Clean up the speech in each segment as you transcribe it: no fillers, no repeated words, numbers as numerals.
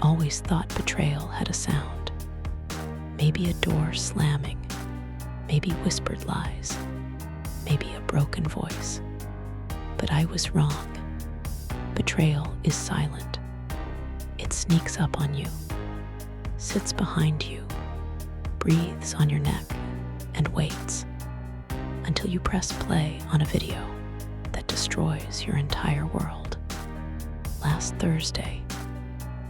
always thought betrayal had a sound. Maybe a door slamming, maybe whispered lies, maybe a broken voice. But I was wrong. Betrayal is silent. It sneaks up on you, sits behind you, breathes on your neck, and waits until you press play on a video that destroys your entire world. Last Thursday,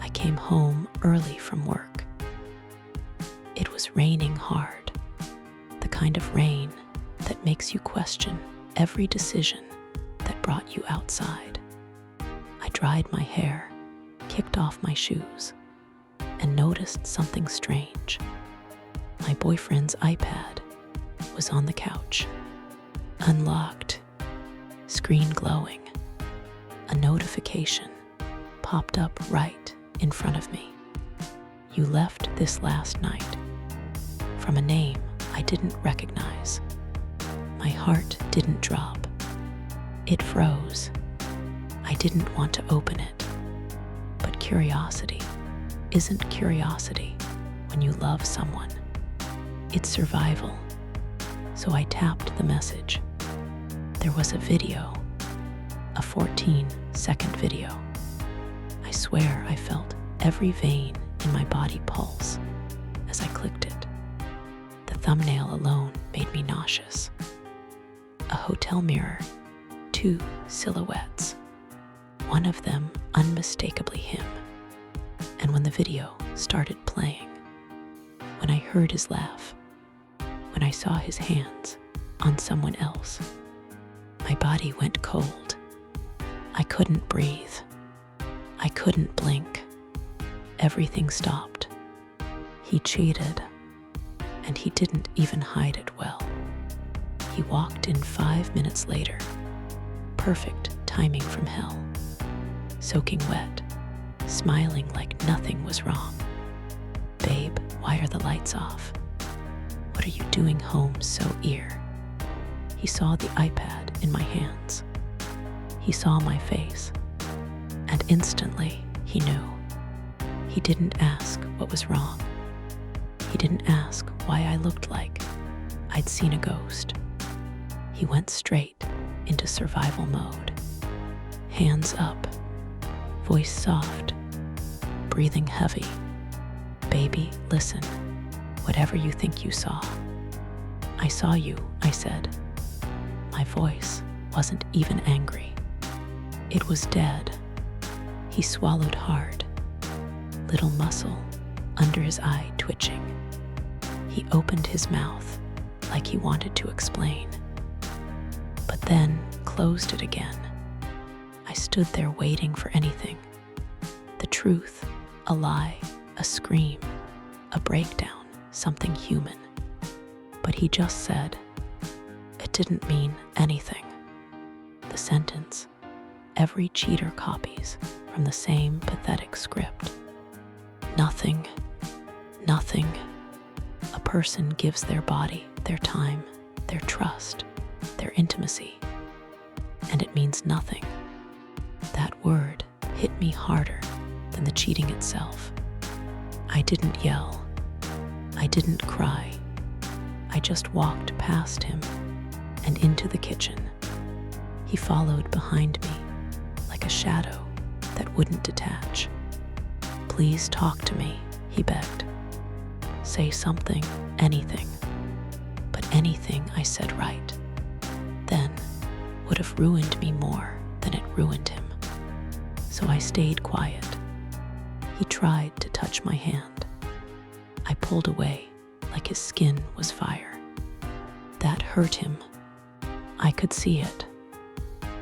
I came home early from work. It was raining hard, the kind of rain that makes you question every decision that brought you outside. I dried my hair, kicked off my shoes, and noticed something strange. My boyfriend's iPad was on the couch, unlocked, screen glowing. A notification popped up right in front of me. You left this last night, from a name I didn't recognize. My heart didn't drop. It froze. I didn't want to open it. But curiosity isn't curiosity when you love someone. It's survival. So I tapped the message. There was a video, a 14-second video. I swear I felt every vein in my body pulse as I clicked it. The thumbnail alone made me nauseous. A hotel mirror, 2 silhouettes, one of them unmistakably him. And when the video started playing, when I heard his laugh, when I saw his hands on someone else, my body went cold. I couldn't breathe. I couldn't blink. Everything stopped. He cheated, and he didn't even hide it well. He walked in 5 minutes later. Perfect timing from hell. Soaking wet, smiling like nothing was wrong. Babe, why are the lights off? What are you doing home so ear? He saw the iPad in my hands. He saw my face, and instantly he knew. He didn't ask what was wrong. He didn't ask why I looked like I'd seen a ghost. He went straight into survival mode. Hands up, voice soft, breathing heavy. Baby, listen, whatever you think you saw. I saw you, I said. My voice wasn't even angry. It was dead. He swallowed hard, little muscle under his eye twitching. He opened his mouth like he wanted to explain, but then closed it again. I stood there waiting for anything. The truth, a lie, a scream, a breakdown, something human. But he just said, it didn't mean anything. The sentence, every cheater copies from the same pathetic script. Nothing, nothing. A person gives their body, their time, their trust, their intimacy, and it means nothing. That word hit me harder than the cheating itself. I didn't yell. I didn't cry. I just walked past him and into the kitchen. He followed behind me like a shadow that wouldn't detach. Please talk to me, he begged. Say something, anything. But anything I said right then would have ruined me more than it ruined him. So I stayed quiet. He tried to touch my hand. I pulled away like his skin was fire. That hurt him. I could see it,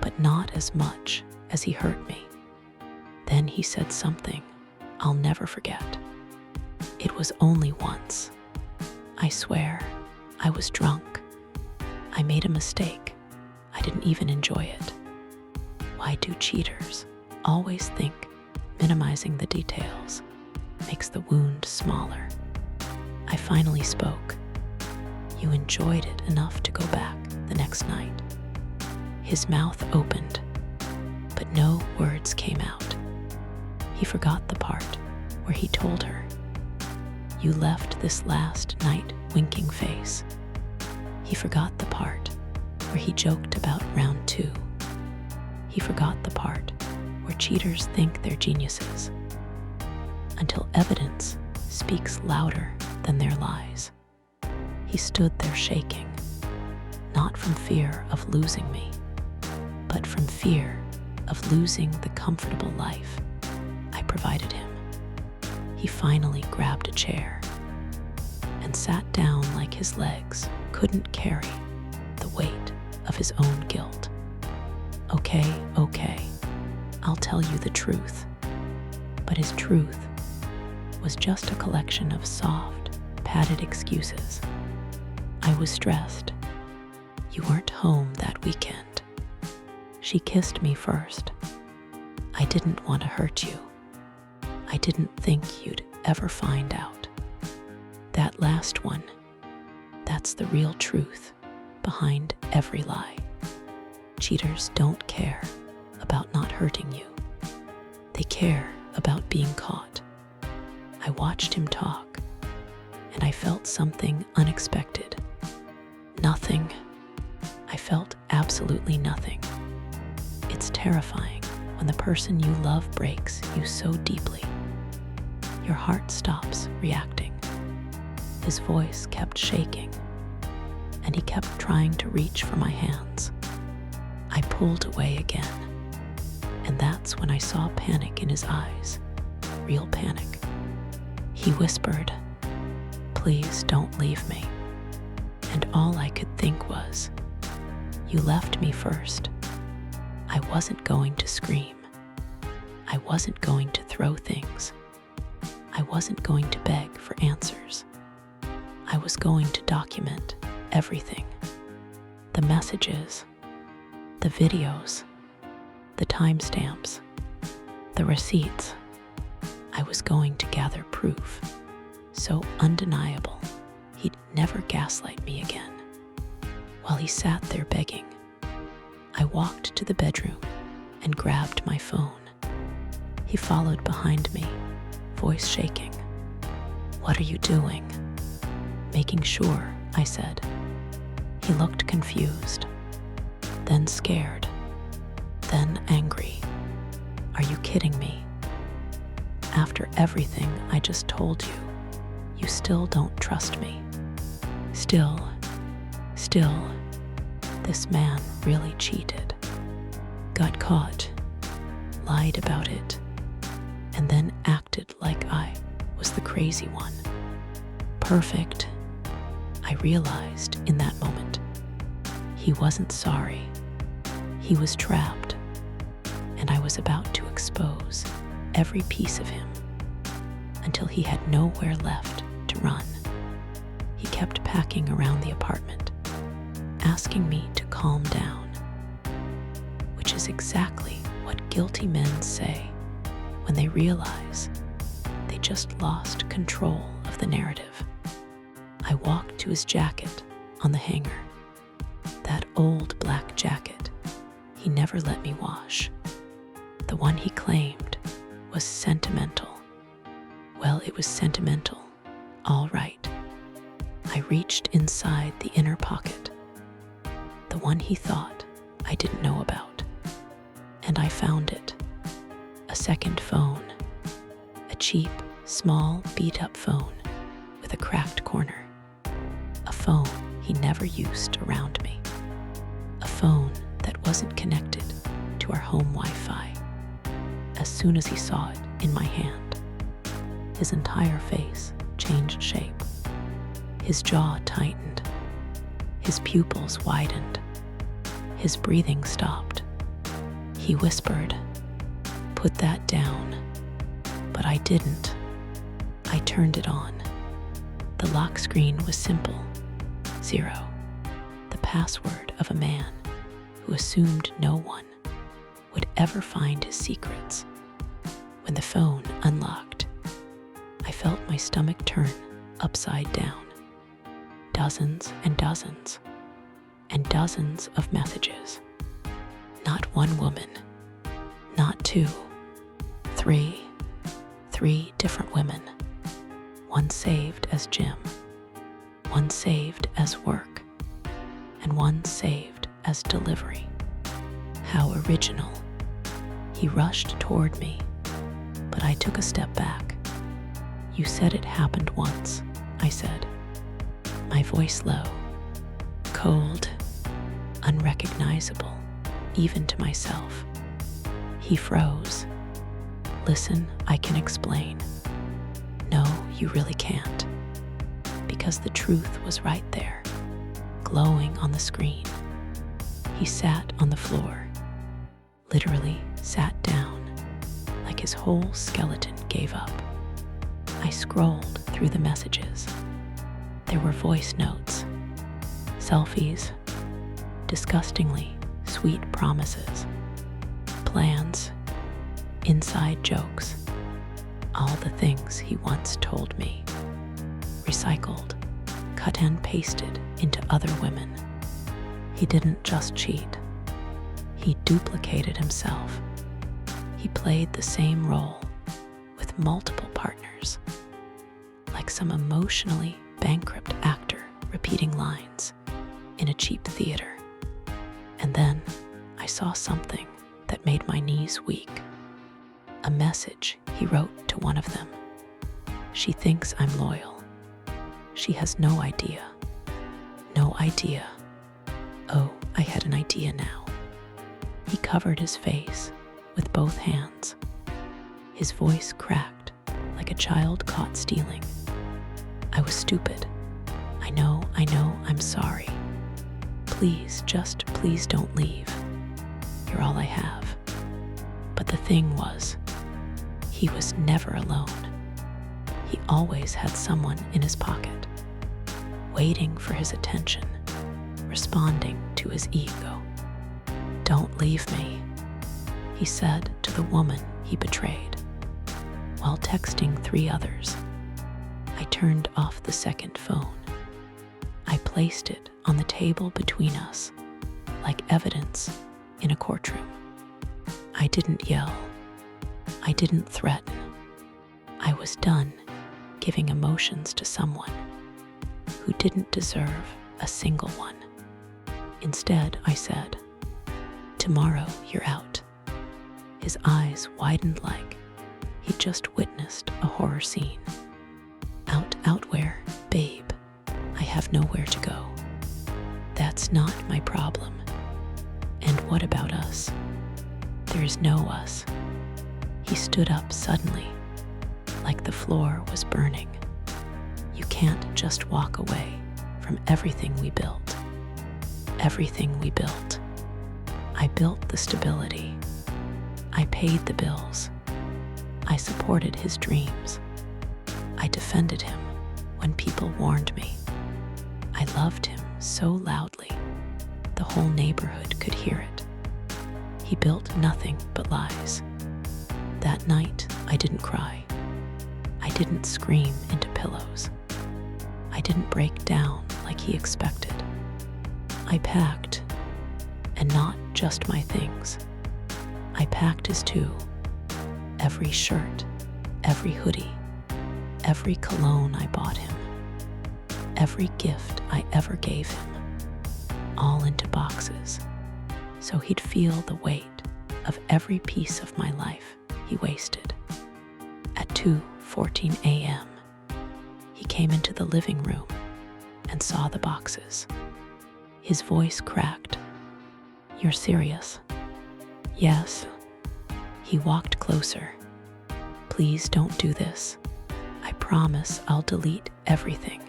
but not as much as he hurt me. Then he said something I'll never forget. It was only once. I swear, I was drunk. I made a mistake. I didn't even enjoy it. Why do cheaters always think minimizing the details makes the wound smaller? I finally spoke. You enjoyed it enough to go back the next night. His mouth opened, but no words came out. He forgot the part where he told her, "You left this last night winking face." He forgot the part where he joked about round 2. He forgot the part where cheaters think they're geniuses, until evidence speaks louder than their lies. He stood there shaking, not from fear of losing me, but from fear of losing the comfortable life I provided him. He finally grabbed a chair and sat down like his legs couldn't carry the weight of his own guilt. Okay, I'll tell you the truth." But his truth was just a collection of soft, padded excuses. "I was stressed. You weren't home that weekend. She kissed me first. I didn't want to hurt you. I didn't think you'd ever find out. That last one, that's the real truth behind every lie. Cheaters don't care about not hurting you. They care about being caught." I watched him talk, and I felt something unexpected. Nothing. I felt absolutely nothing. It's terrifying when the person you love breaks you so deeply. Your heart stops reacting. His voice kept shaking, and he kept trying to reach for my hands. I pulled away again, and that's when I saw panic in his eyes, real panic. He whispered, "Please don't leave me." And all I could think was, "You left me first." I wasn't going to scream. I wasn't going to throw things. I wasn't going to beg for answers. I was going to document everything. The messages, the videos, the timestamps, the receipts. I was going to gather proof so undeniable he'd never gaslight me again. While he sat there begging, I walked to the bedroom and grabbed my phone. He followed behind me, voice shaking. "What are you doing?" "Making sure," I said. He looked confused, then scared, then angry. "Are you kidding me? After everything I just told you, you still don't trust me. Still, this man really cheated. Got caught, lied about it, and then acted like I was the crazy one. Perfect." I realized in that moment, he wasn't sorry. He was trapped, and I was about to expose every piece of him until he had nowhere left to run. He kept packing around the apartment, asking me to calm down, which is exactly what guilty men say when they realize they just lost control of the narrative. I walked to his jacket on the hanger, that old black jacket he never let me wash. The one he claimed was sentimental. Well, it was sentimental, all right. I reached inside the inner pocket, the one he thought I didn't know about, and I found it. A second phone, a cheap, small, beat-up phone with a cracked corner. A phone he never used around me. A phone that wasn't connected to our home Wi-Fi. As soon as he saw it in my hand, his entire face changed shape. His jaw tightened. His pupils widened. His breathing stopped. He whispered, "Put that down." But I didn't. I turned it on. The lock screen was simple. 0. The password of a man who assumed no one would ever find his secrets. When the phone unlocked, I felt my stomach turn upside down. Dozens and dozens and dozens of messages. Not one woman, not two, three 3 different women, one saved as Jim, one saved as work, and one saved as delivery. How original. He rushed toward me, but I took a step back. You said it happened once, I said, my voice low, cold, unrecognizable, even to myself. He froze. Listen, I can explain. No, you really can't. Because the truth was right there, glowing on the screen. He sat on the floor, literally sat down, like his whole skeleton gave up. I scrolled through the messages. There were voice notes, selfies, disgustingly sweet promises, plans, inside jokes, all the things he once told me, recycled, cut and pasted into other women. He didn't just cheat. He duplicated himself. He played the same role with multiple partners, like some emotionally bankrupt actor repeating lines in a cheap theater. And then I saw something that made my knees weak. A message he wrote to one of them. She thinks I'm loyal. She has no idea. No idea. Oh, I had an idea now. He covered his face with both hands. His voice cracked like a child caught stealing. I was stupid. I know, I'm sorry. Please, just please don't leave. You're all I have. But the thing was, he was never alone. He always had someone in his pocket, waiting for his attention, responding to his ego. Don't leave me, he said to the woman he betrayed. While texting 3 others, I turned off the second phone. I placed it on the table between us, like evidence in a courtroom. I didn't yell. I didn't threaten. I was done giving emotions to someone who didn't deserve a single one. Instead, I said, tomorrow you're out. His eyes widened like he'd just witnessed a horror scene. Out where, babe? I have nowhere to go. That's not my problem. And what about us? There is no us. He stood up suddenly, like the floor was burning. You can't just walk away from everything we built. Everything we built. I built the stability. I paid the bills. I supported his dreams. I defended him when people warned me. I loved him so loudly, the whole neighborhood could hear it. He built nothing but lies. That night, I didn't cry. I didn't scream into pillows. I didn't break down like he expected. I packed, and not just my things. I packed his too. Every shirt, every hoodie, every cologne I bought him, every gift I ever gave him, all into boxes, so he'd feel the weight of every piece of my life he wasted. At 2:14 a.m., he came into the living room and saw the boxes. His voice cracked. You're serious? Yes. He walked closer. Please don't do this. I promise I'll delete everything.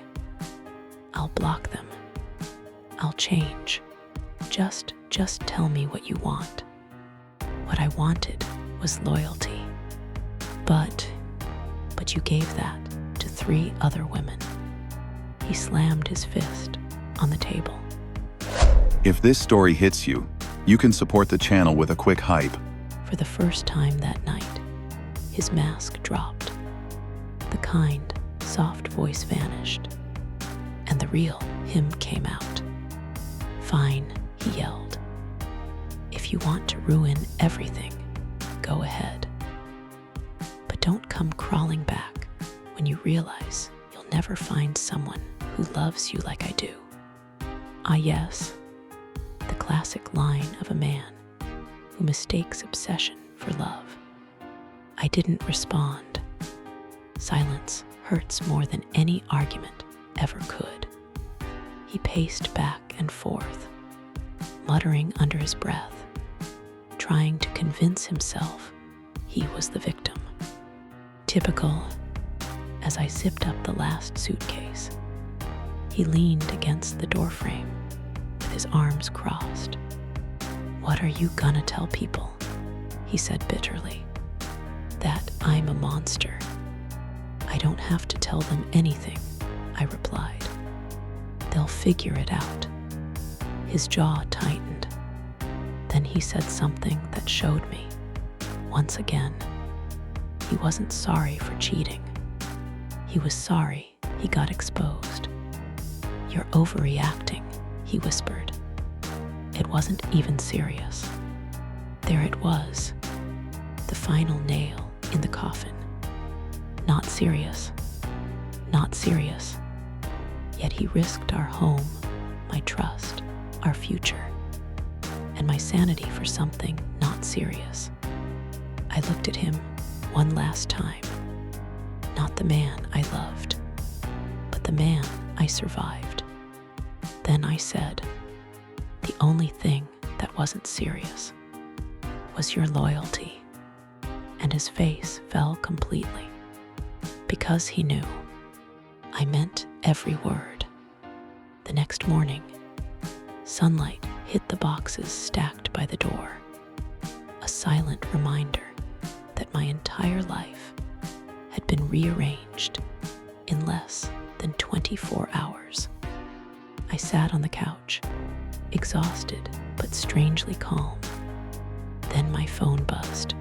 I'll block them. I'll change. Just tell me what you want. What I wanted was loyalty. But you gave that to 3 other women. He slammed his fist on the table. If this story hits you, you can support the channel with a quick hype. For the first time that night, his mask dropped. The kind, soft voice vanished, and the real him came out. Fine, he yelled. If you want to ruin everything, go ahead. But don't come crawling back when you realize you'll never find someone who loves you like I do. Ah, yes, the classic line of a man who mistakes obsession for love. I didn't respond. Silence hurts more than any argument ever could. He paced back and forth, muttering under his breath, trying to convince himself he was the victim. Typical. As I zipped up the last suitcase, he leaned against the doorframe with his arms crossed. "What are you gonna tell people?" he said bitterly. "That I'm a monster." "I don't have to tell them anything," I replied. "They'll figure it out." His jaw tightened. Then he said something that showed me, once again, he wasn't sorry for cheating. He was sorry he got exposed. "You're overreacting," he whispered. It wasn't even serious. There it was, the final nail in the coffin. Not serious. Not serious. Yet he risked our home, my trust, our future, and my sanity for something not serious. I looked at him one last time. Not the man I loved, but the man I survived. Then I said, "The only thing that wasn't serious was your loyalty." And his face fell completely, because he knew I meant every word. The next morning, sunlight hit the boxes stacked by the door, a silent reminder that my entire life had been rearranged in less than 24 hours. I sat on the couch, exhausted but strangely calm. Then my phone buzzed.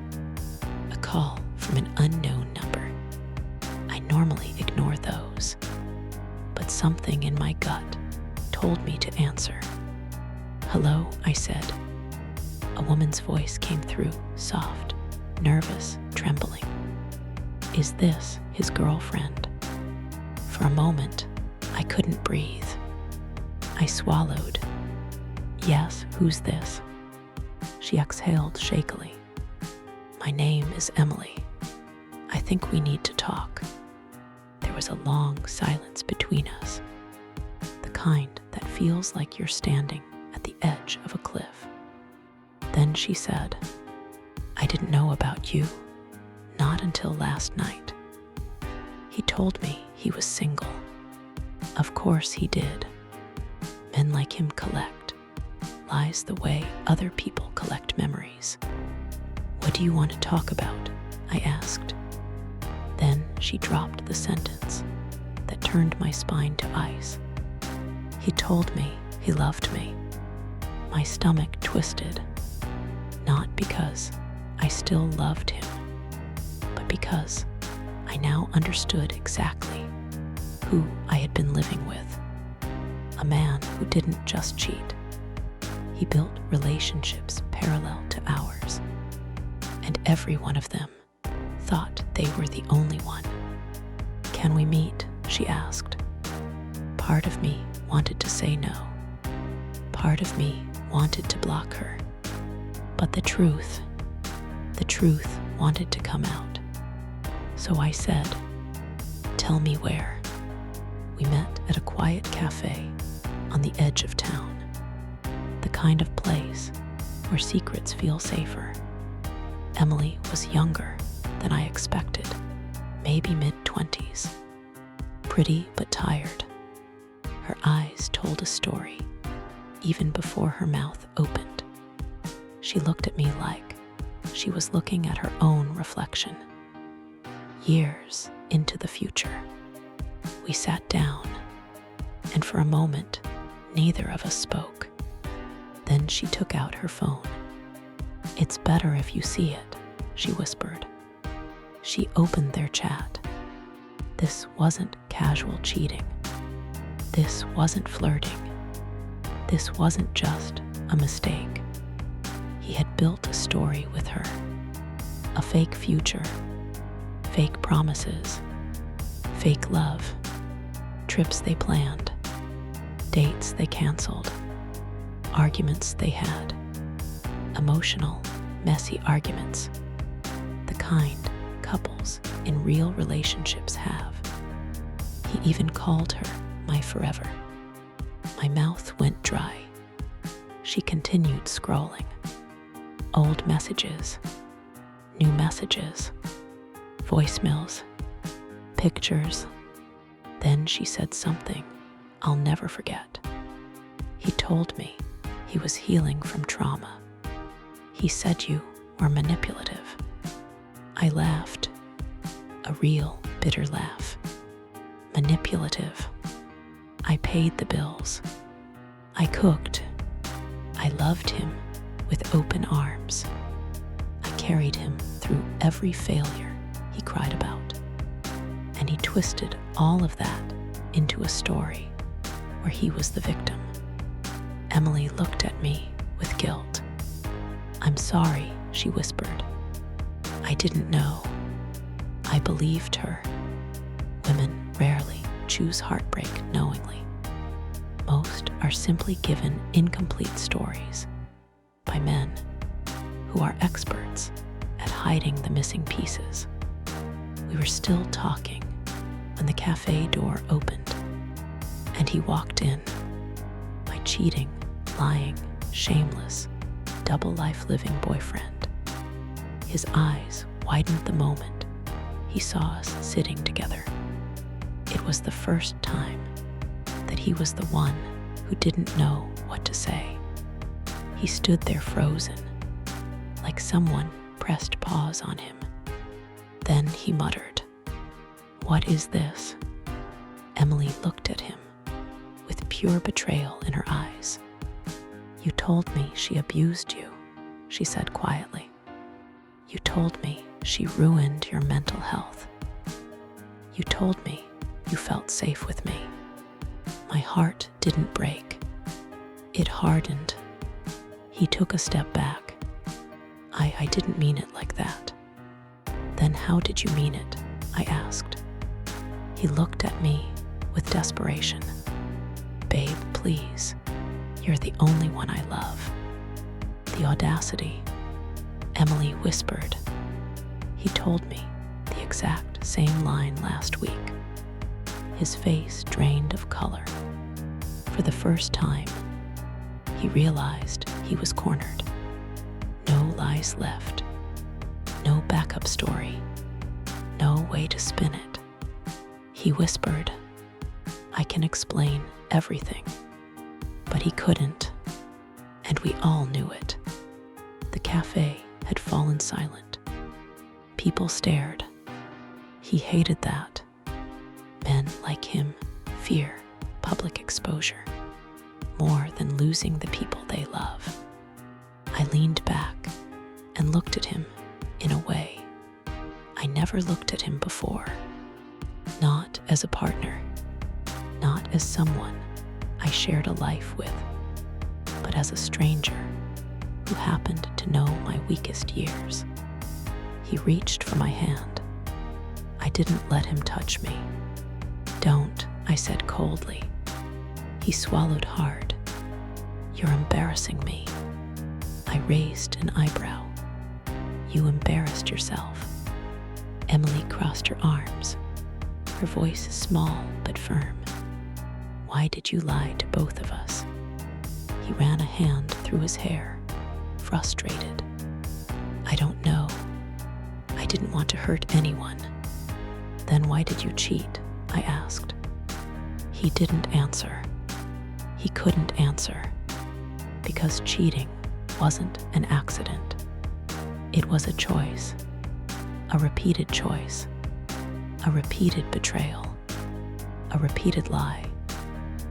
A call from an unknown number. I normally ignore those, but something in my gut told me to answer. "Hello," I said. A woman's voice came through, soft, nervous, trembling. Is this his girlfriend? For a moment, I couldn't breathe. I swallowed. "Yes, who's this?" She exhaled shakily. "My name is Emily. I think we need to talk." There was a long silence between us, the kind that feels like you're standing at the edge of a cliff. Then she said, "I didn't know about you, not until last night." He told me he was single. Of course he did. Men like him collect lies the way other people collect memories. "What do you want to talk about?" I asked. Then she dropped the sentence that turned my spine to ice. "He told me he loved me." My stomach twisted, not because I still loved him, but because I now understood exactly who I had been living with. A man who didn't just cheat. He built relationships parallel to ours, and every one of them thought they were the only one. "Can we meet?" she asked. Part of me wanted to say no. Part of me wanted to block her. But the truth wanted to come out. So I said, "Tell me where." We met at a quiet cafe on the edge of town, the kind of place where secrets feel safer. Emily was younger than I expected, maybe mid-20s. Pretty but tired. Her eyes told a story, even before her mouth opened. She looked at me like she was looking at her own reflection. Years into the future, we sat down, and for a moment, neither of us spoke. Then she took out her phone. "It's better if you see it," she whispered. She opened their chat. This wasn't casual cheating. This wasn't flirting. This wasn't just a mistake. He had built a story with her. A fake future, Fake promises, fake love, trips they planned, dates they canceled, arguments they had, emotional, messy arguments, the kind couples in real relationships have. He even called her my forever. My mouth went dry. She continued scrolling. Old messages, new messages, voicemails, pictures. Then she said something I'll never forget. He told me he was healing from trauma. He said you were manipulative. I laughed, a real bitter laugh. Manipulative. I paid the bills. I cooked. I loved him with open arms. I carried him through every failure he cried about. And he twisted all of that into a story where he was the victim. Emily looked at me with guilt. I'm sorry, she whispered. I didn't know. I believed her. Women rarely choose heartbreak knowingly. Most are simply given incomplete stories by men who are experts at hiding the missing pieces. We were still talking when the cafe door opened, and he walked in. My cheating, lying, shameless, double-life living boyfriend. His eyes widened the moment he saw us sitting together. It was the first time that he was the one who didn't know what to say. He stood there frozen, like someone pressed pause on him. Then he muttered, "What is this?" Emily looked at him with pure betrayal in her eyes. "You told me she abused you," she said quietly. "You told me she ruined your mental health. You told me you felt safe with me." My heart didn't break. It hardened. He took a step back. I didn't mean it like that." "Then how did you mean it?" I asked. He looked at me with desperation. "Babe, please. You're the only one I love." The audacity. Emily whispered. He told me the exact same line last week. His face drained of color. For the first time, he realized he was cornered. No lies left. No backup story. No way to spin it. He whispered, "I can explain everything." But he couldn't, and we all knew it. The cafe had fallen silent. People stared. He hated that. Men like him fear public exposure more than losing the people they love. I leaned back and looked at him in a way I never looked at him before. Not as a partner, not as someone I shared a life with, but as a stranger who happened to know my weakest years. He reached for my hand. I didn't let him touch me. "Don't," I said coldly. He swallowed hard. "You're embarrassing me." I raised an eyebrow. "You embarrassed yourself." Emily crossed her arms, her voice small but firm. "Why did you lie to both of us?" He ran a hand through his hair, frustrated. "I don't know. I didn't want to hurt anyone." "Then why did you cheat?" I asked. He didn't answer. He couldn't answer, because cheating wasn't an accident. It was a choice, a repeated choice, a repeated betrayal, a repeated lie,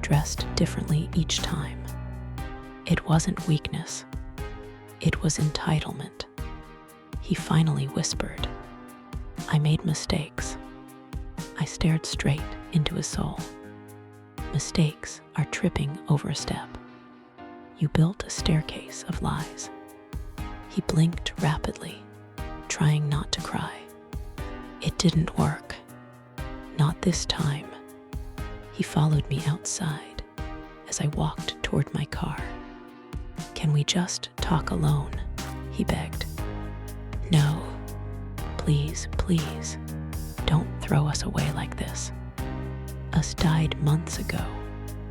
dressed differently each time. It wasn't weakness. It was entitlement. He finally whispered, "I made mistakes." I stared straight into his soul. Mistakes are tripping over a step. You built a staircase of lies. He blinked rapidly, trying not to cry. It didn't work. Not this time. He followed me outside as I walked toward my car. "Can we just talk alone?" he begged. "No. Please, please, don't throw us away like this. Us died months ago,"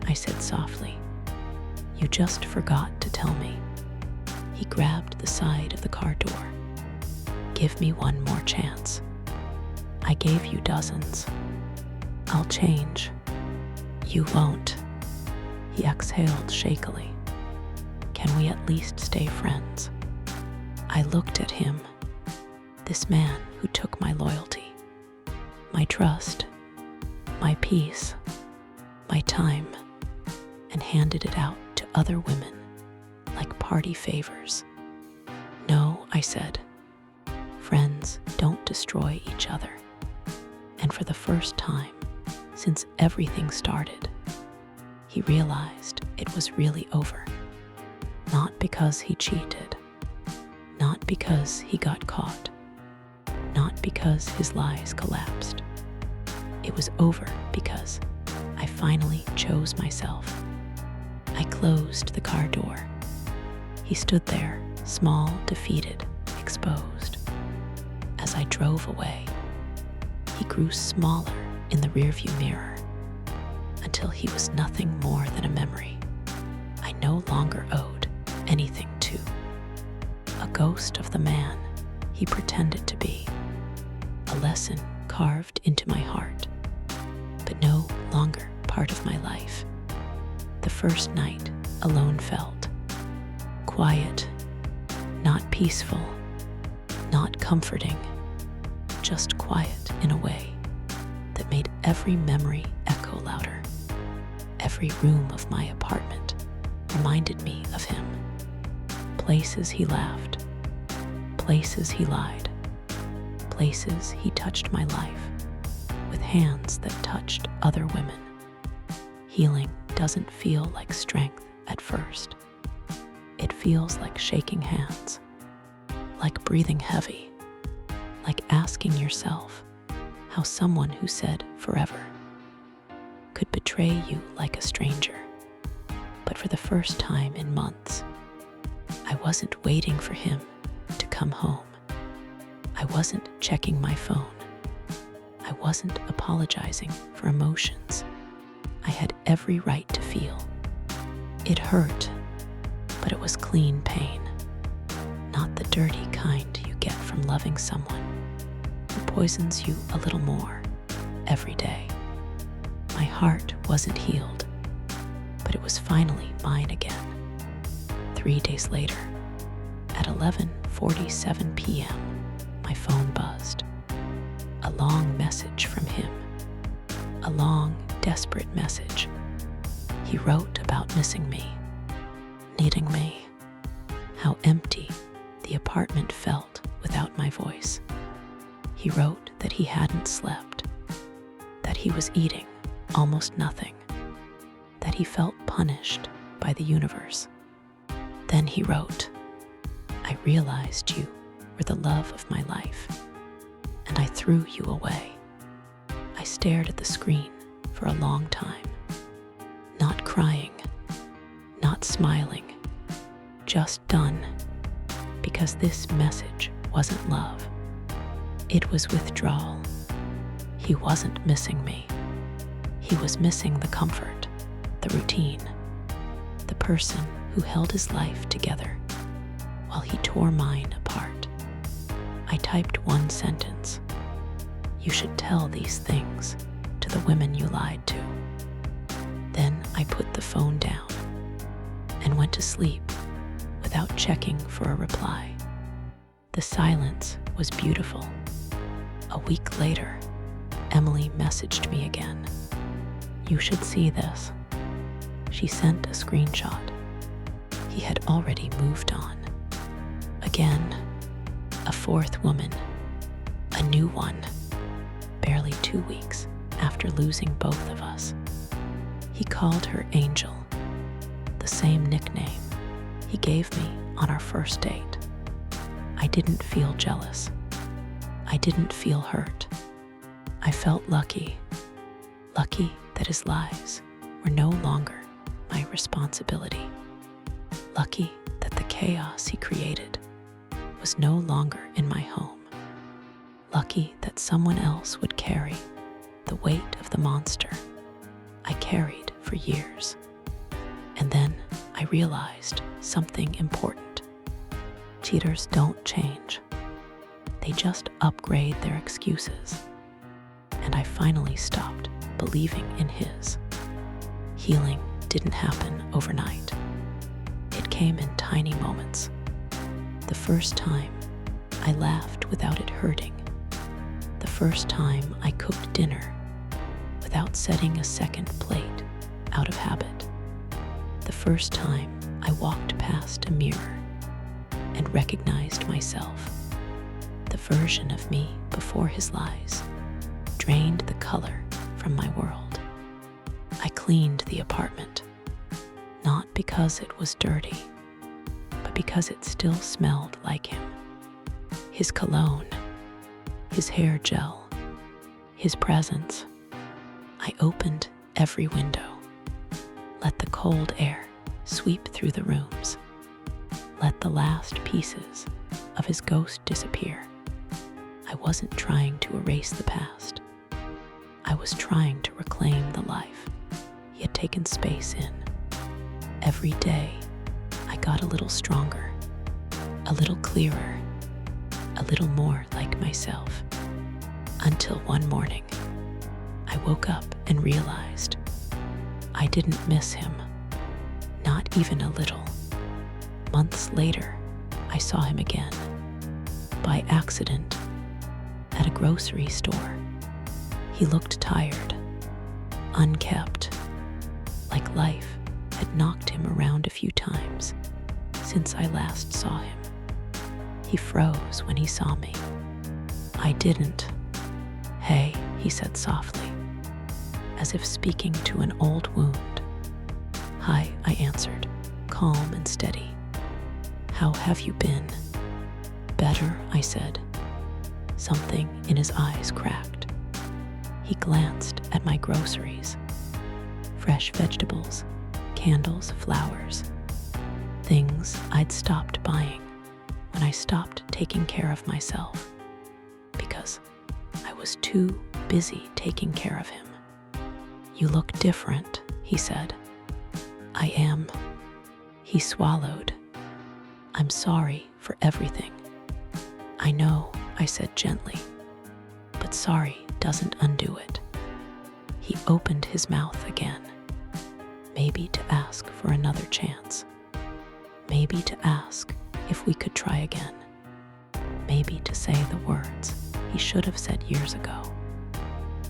I said softly. "You just forgot to tell me." He grabbed the side of the car door. "Give me one more chance. I gave you dozens. I'll change." "You won't." He exhaled shakily. "Can we at least stay friends?" I looked at him. This man who took my loyalty, my trust, my peace, my time, and handed it out to other women like party favors. "No," I said. "Friends don't destroy each other." And for the first time since everything started, he realized it was really over. Not because he cheated, not because he got caught, not because his lies collapsed. It was over because I finally chose myself. I closed the car door. He stood there, small, defeated, exposed. As I drove away, he grew smaller in the rearview mirror until he was nothing more than a memory I no longer owed anything to. A ghost of the man he pretended to be. A lesson carved into my heart, but no longer part of my life. The first night alone felt quiet, not peaceful, not comforting, just quiet in a way that made every memory echo louder. Every room of my apartment reminded me of him. Places he laughed, places he lied, places he touched my life with hands that touched other women. Healing doesn't feel like strength at first. It feels like shaking hands, like breathing heavy, like asking yourself how someone who said forever could betray you like a stranger. But for the first time in months, I wasn't waiting for him to come home. I wasn't checking my phone. I wasn't apologizing for emotions I had every right to feel. It hurt, but it was clean pain, not the dirty kind you get from loving someone who poisons you a little more every day. My heart wasn't healed, but it was finally mine again. 3 days later, at 11:47 p.m., my phone buzzed. A long message from him. A long, desperate message. He wrote about missing me, needing me, how empty the apartment felt without my voice. He wrote that he hadn't slept, that he was eating almost nothing, that he felt punished by the universe. Then he wrote, "I realized you were the love of my life, and I threw you away." I stared at the screen for a long time, not crying, not smiling, just done, because this message wasn't love. It was withdrawal. He wasn't missing me. He was missing the comfort, the routine, the person who held his life together while he tore mine apart. I typed one sentence. "You should tell these things to the women you lied to." Then I put the phone down and went to sleep without checking for a reply. The silence was beautiful. A week later, Emily messaged me again. "You should see this." She sent a screenshot. He had already moved on. Again, a fourth woman, a new one, barely 2 weeks after losing both of us. He called her Angel, the same nickname he gave me on our first date. I didn't feel jealous. I didn't feel hurt. I felt lucky that his lies were no longer my responsibility. Lucky that the chaos he created was no longer in my home. Lucky that someone else would carry the weight of the monster I carried for years. And then I realized something important. Cheaters don't change. They just upgrade their excuses. And I finally stopped believing in his. Healing didn't happen overnight. It came in tiny moments. The first time I laughed without it hurting. The first time I cooked dinner without setting a second plate out of habit. The first time I walked past a mirror and recognized myself. The version of me before his lies drained the color from my world. I cleaned the apartment, not because it was dirty, but because it still smelled like him. His cologne, his hair gel, his presence. I opened every window. Let the cold air sweep through the rooms. Let the last pieces of his ghost disappear. I wasn't trying to erase the past. I was trying to reclaim the life he had taken space in. Every day, I got a little stronger, a little clearer, a little more like myself. Until one morning, I woke up and realized I didn't miss him, not even a little. Months later, I saw him again, by accident, at a grocery store. He looked tired, unkept, like life had knocked him around a few times since I last saw him. He froze when he saw me. I didn't. "Hey," he said softly, as if speaking to an old wound. "Hi," I answered, calm and steady. "How have you been?" "Better," I said. Something in his eyes cracked. He glanced at my groceries. Fresh vegetables, candles, flowers. Things I'd stopped buying when I stopped taking care of myself. Because I was too busy taking care of him. "You look different," he said. "I am." He swallowed. "I'm sorry for everything." "I know," I said gently, "but sorry doesn't undo it." He opened his mouth again, maybe to ask for another chance, maybe to ask if we could try again, maybe to say the words he should have said years ago.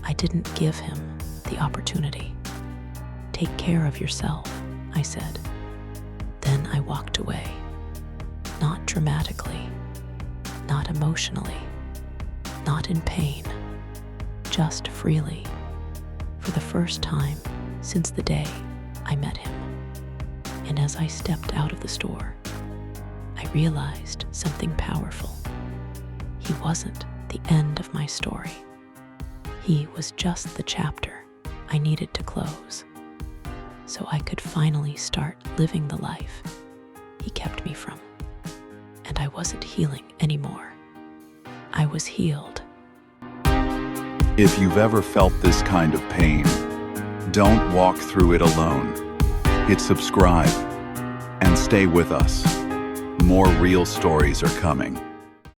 I didn't give him the opportunity. "Take care of yourself," I said. Then I walked away, not dramatically, not emotionally, not in pain, just freely, for the first time since the day I met him. And as I stepped out of the store, I realized something powerful. He wasn't the end of my story. He was just the chapter I needed to close, so I could finally start living the life he kept me from. And I wasn't healing anymore. I was healed. If you've ever felt this kind of pain, don't walk through it alone. Hit subscribe and stay with us. More real stories are coming.